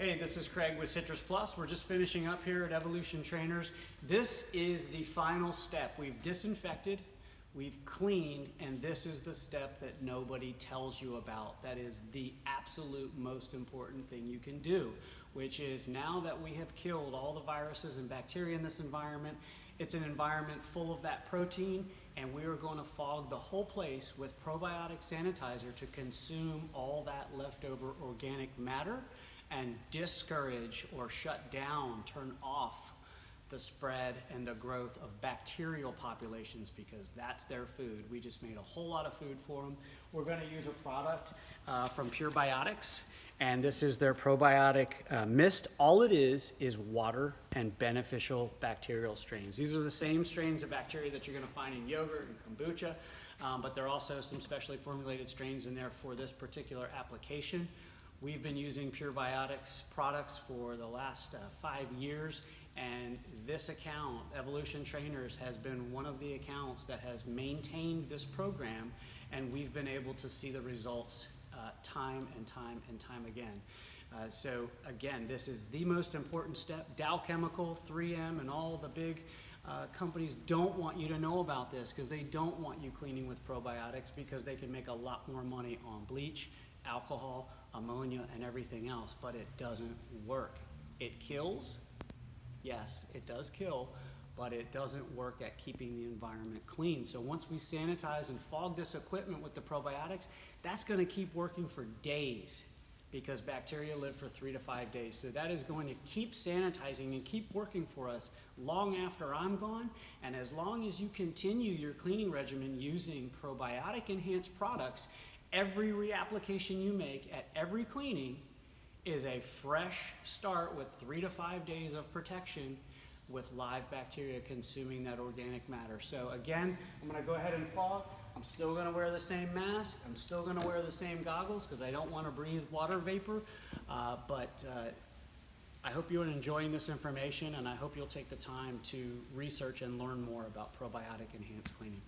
Hey, this is Craig with Citrus Plus. We're just finishing up here at Evolution Trainers. This is the final step. We've disinfected, we've cleaned, and this is the step that nobody tells you about. That is the absolute most important thing you can do, which is now that we have killed all the viruses and bacteria in this environment, it's an environment full of that protein, and we are going to fog the whole place with probiotic sanitizer to consume all that leftover organic matter and discourage or shut down, turn off the spread and the growth of bacterial populations, because that's their food. We just made a whole lot of food for them. We're going to use a product from PROBIOTICS, and this is their probiotic mist. All it is water and beneficial bacterial strains. These are the same strains of bacteria that you're going to find in yogurt and kombucha, but there are also some specially formulated strains in there for this particular application. We've been using PROBIOTICS products for the last 5 years, and this account, Evolution Trainers, has been one of the accounts that has maintained this program, and we've been able to see the results time and time again. So again, this is the most important step. Dow Chemical, 3M, and all the big companies don't want you to know about this because they don't want you cleaning with probiotics, because they can make a lot more money on bleach, alcohol, ammonia, and everything else, but it doesn't work. It kills, yes, it does kill, but it doesn't work at keeping the environment clean. So once we sanitize and fog this equipment with the probiotics, that's going to keep working for days, because bacteria live for 3 to 5 days. So that is going to keep sanitizing and keep working for us long after I'm gone. And as long as you continue your cleaning regimen using probiotic enhanced products, every reapplication you make at every cleaning is a fresh start with 3 to 5 days of protection with live bacteria consuming that organic matter. So again, I'm going to go ahead and fog. I'm still going to wear the same mask. I'm still going to wear the same goggles because I don't want to breathe water vapor. But I hope you're enjoying this information, and I hope you'll take the time to research and learn more about probiotic enhanced cleaning.